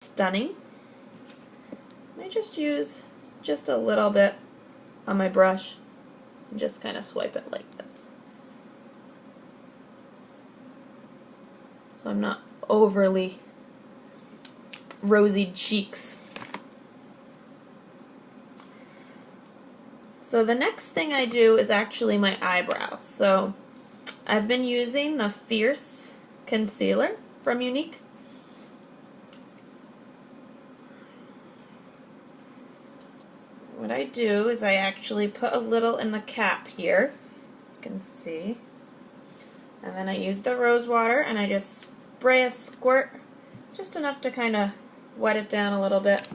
stunning. I just use just a little bit on my brush and just kind of swipe it like this. So I'm not overly rosy cheeks. So the next thing I do is actually my eyebrows. So I've been using the Fierce concealer from Younique. What I do is I actually put a little in the cap here, you can see, and then I use the rose water and I just spray a squirt, just enough to kind of wet it down a little bit.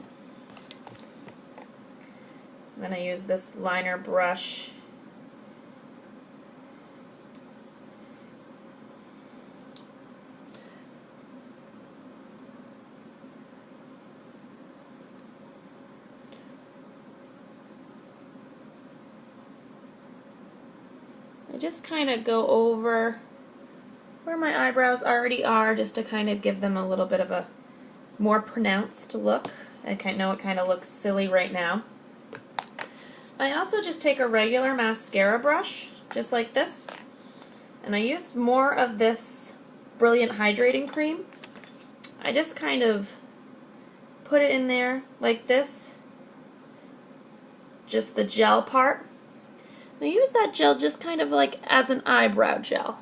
Then I use this liner brush. I just kind of go over where my eyebrows already are just to kind of give them a little bit of a more pronounced look. I know it kind of looks silly right now. I also just take a regular mascara brush, just like this, and I use more of this Brilliant Hydrating Cream. I just kind of put it in there like this, just the gel part. And I use that gel just kind of like as an eyebrow gel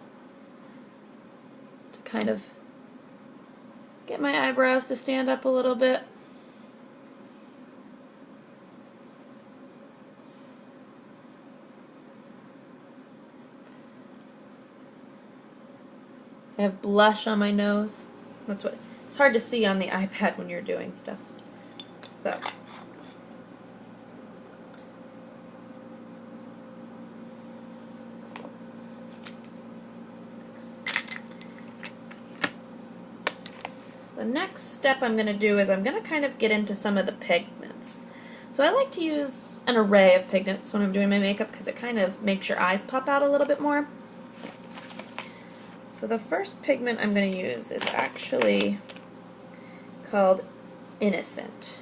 to kind of get my eyebrows to stand up a little bit. I have blush on my nose. That's what it's hard to see on the iPad when you're doing stuff. So the next step I'm going to do is I'm going to kind of get into some of the pigments. So I like to use an array of pigments when I'm doing my makeup because it kind of makes your eyes pop out a little bit more. So the first pigment I'm going to use is actually called Innocent.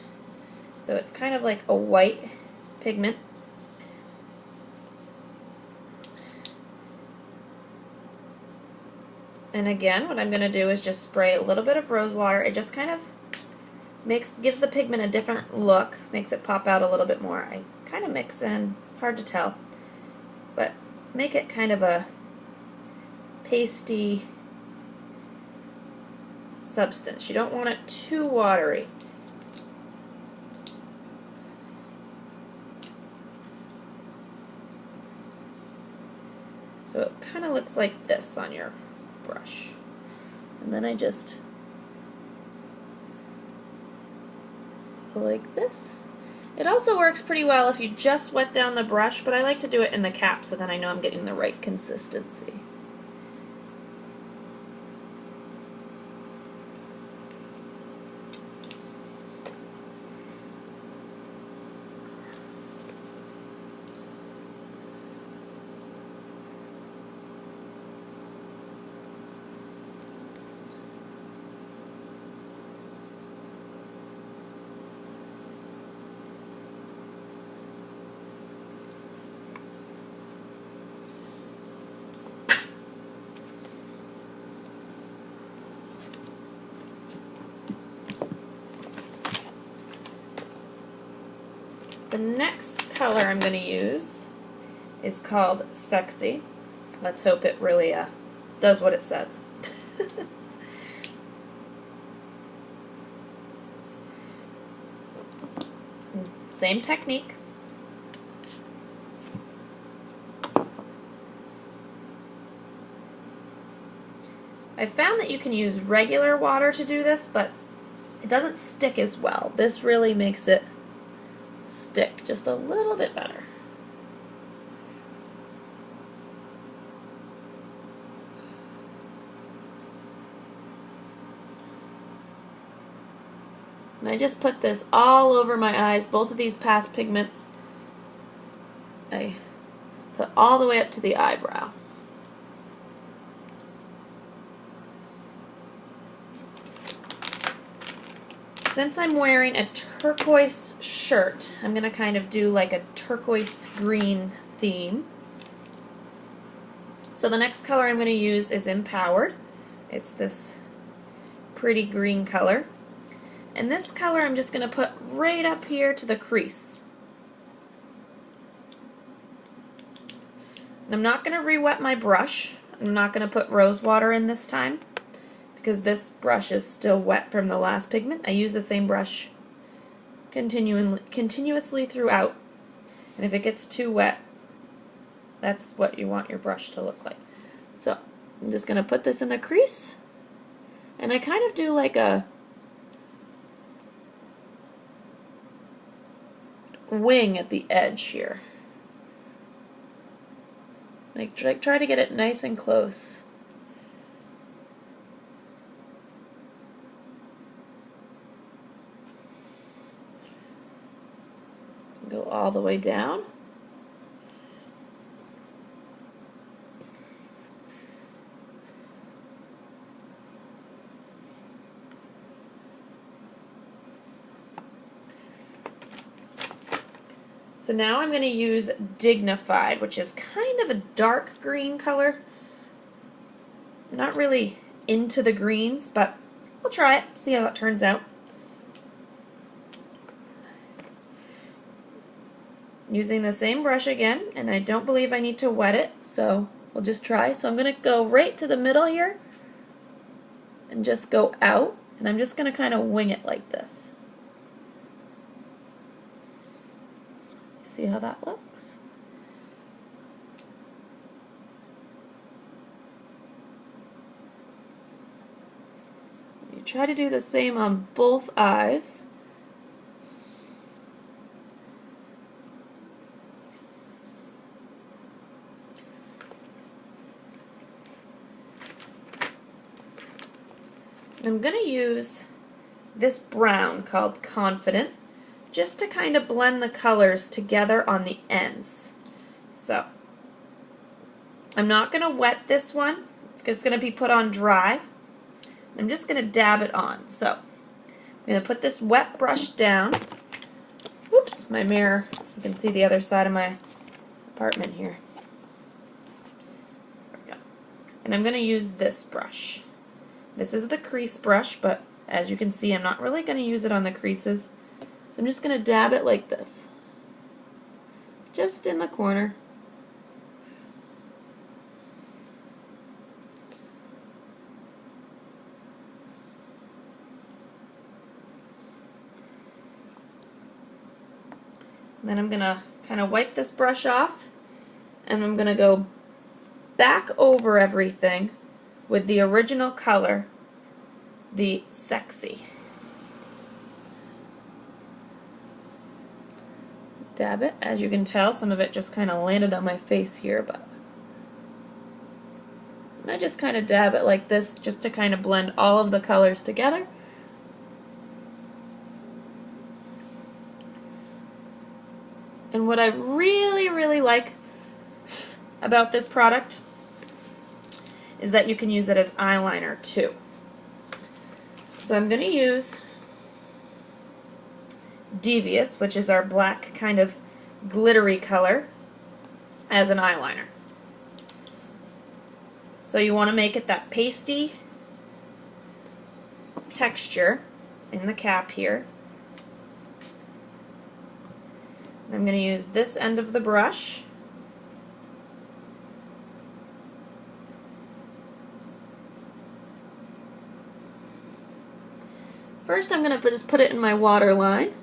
So it's kind of like a white pigment. And again, what I'm going to do is just spray a little bit of rose water. It just kind of gives the pigment a different look, makes it pop out a little bit more. I kind of mix in, it's hard to tell, but make it kind of a pasty substance. You don't want it too watery. So it kind of looks like this on your brush. And then I just go like this. It also works pretty well if you just wet down the brush, but I like to do it in the cap so then I know I'm getting the right consistency. The next color I'm going to use is called Sexy. Let's hope it really does what it says. Same technique. I found that you can use regular water to do this, but it doesn't stick as well. This really makes it stick just a little bit better. And I just put this all over my eyes, both of these past pigments. I put all the way up to the eyebrow. Since I'm wearing a turquoise shirt, I'm going to kind of do like a turquoise green theme. So the next color I'm going to use is Empowered. It's this pretty green color. And this color I'm just going to put right up here to the crease. And I'm not going to re-wet my brush. I'm not going to put rose water in this time, because this brush is still wet from the last pigment. I use the same brush continuously throughout, and if it gets too wet, that's what you want your brush to look like. So I'm just going to put this in the crease, and I kind of do like a wing at the edge here. Like try to get it nice and close. Go all the way down. So now I'm going to use Dignified, which is kind of a dark green color. I'm not really into the greens, but we'll try it, see how it turns out. Using the same brush again, and I don't believe I need to wet it, so we'll just try. So I'm going to go right to the middle here and just go out, and I'm just going to kind of wing it like this. See how that looks? You try to do the same on both eyes. And I'm going to use this brown called Confident, just to kind of blend the colors together on the ends. So I'm not going to wet this one. It's just going to be put on dry. I'm just going to dab it on. So I'm going to put this wet brush down. Whoops, my mirror. You can see the other side of my apartment here. There we go. And I'm going to use this brush. This is the crease brush, but as you can see, I'm not really going to use it on the creases. So I'm just going to dab it like this, just in the corner. And then I'm going to kind of wipe this brush off, and I'm going to go back over everything with the original color, the Sexy. Dab it. As you can tell, some of it just kind of landed on my face here, but I just kind of dab it like this just to kind of blend all of the colors together. And what I really, really like about this product is that you can use it as eyeliner too. So I'm going to use Devious, which is our black kind of glittery color, as an eyeliner. So you want to make it that pasty texture in the cap here. And I'm going to use this end of the brush. First I'm going to just put it in my waterline.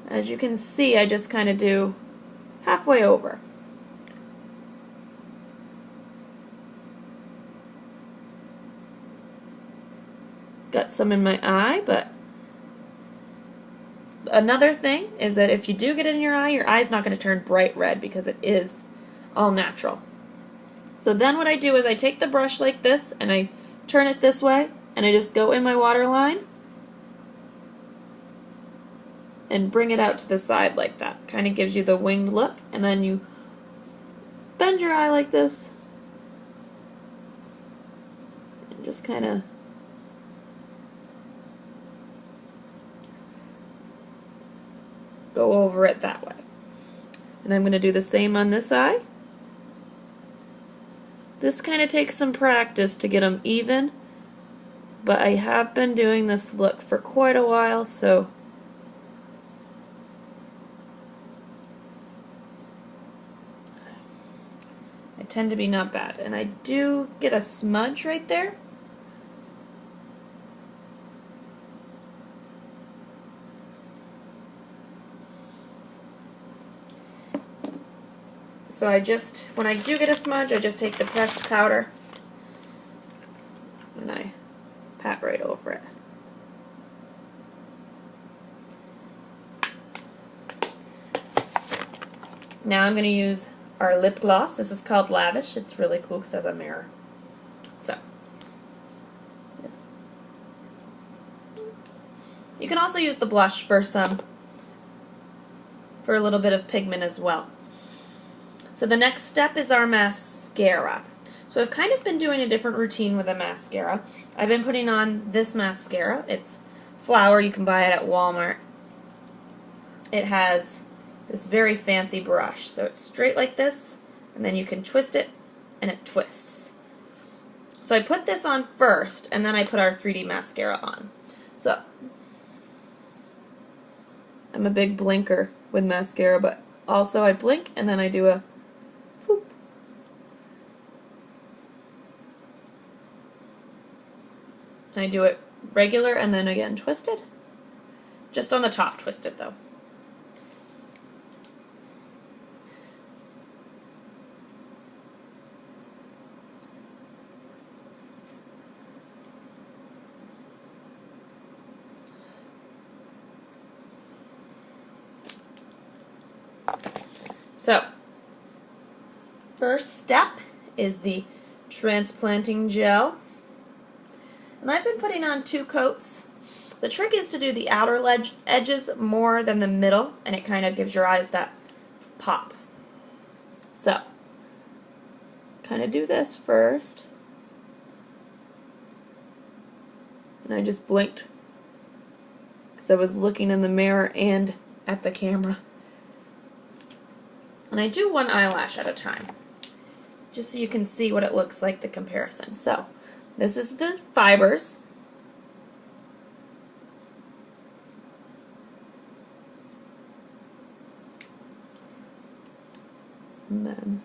As you can see, I just kind of do halfway over. Got some in my eye, but another thing is that if you do get it in your eye's not going to turn bright red because it is all natural. So then what I do is I take the brush like this and I turn it this way and I just go in my waterline and bring it out to the side like that. Kind of gives you the winged look, and then you bend your eye like this and just kind of go over it that way. And I'm going to do the same on this eye. This kind of takes some practice to get them even, but I have been doing this look for quite a while, so I tend to be not bad. And I do get a smudge right there. So when I do get a smudge, I just take the pressed powder and I pat right over it. Now I'm going to use our lip gloss. This is called Lavish. It's really cool because it has a mirror. So, yes. You can also use the blush for a little bit of pigment as well. So the next step is our mascara. So I've kind of been doing a different routine with a mascara. I've been putting on this mascara. It's Flower. You can buy it at Walmart. It has this very fancy brush. So it's straight like this, and then you can twist it, and it twists. So I put this on first, and then I put our 3D mascara on. So I'm a big blinker with mascara, but also I blink, and then I do a whoop. And I do it regular and then again twisted. Just on the top twisted though. So, first step is the transplanting gel. And I've been putting on 2 coats. The trick is to do the outer edges more than the middle, and it kind of gives your eyes that pop. So, kind of do this first. And I just blinked because I was looking in the mirror and at the camera. And I do one eyelash at a time, just so you can see what it looks like, the comparison. So, this is the fibers. And then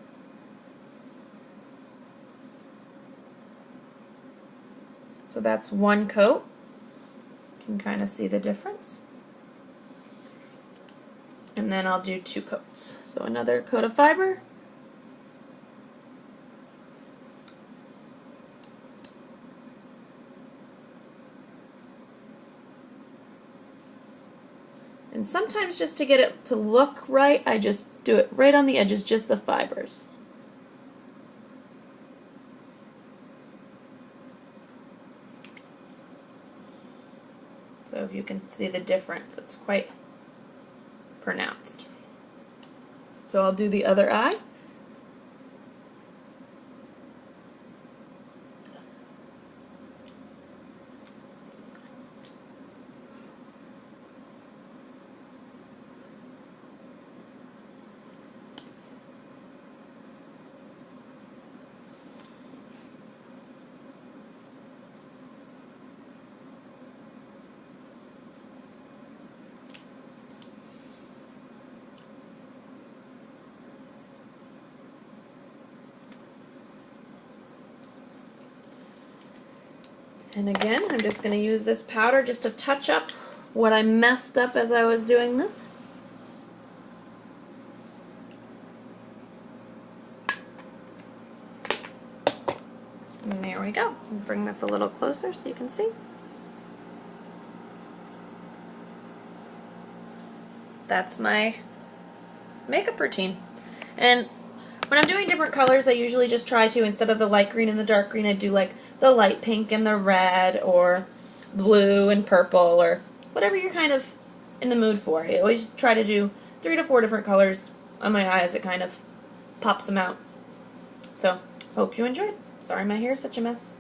so that's one coat. You can kind of see the difference. And then I'll do 2 coats. So another coat of fiber. And sometimes just to get it to look right, I just do it right on the edges, just the fibers. So if you can see the difference, it's quite pronounced. So I'll do the other eye. And again, I'm just going to use this powder just to touch up what I messed up as I was doing this. And there we go. I'll bring this a little closer so you can see. That's my makeup routine. And when I'm doing different colors, I usually just try to, instead of the light green and the dark green, I do like the light pink and the red, or blue and purple, or whatever you're kind of in the mood for. I always try to do 3 to 4 different colors on my eyes. It kind of pops them out. So, hope you enjoyed. Sorry my hair is such a mess.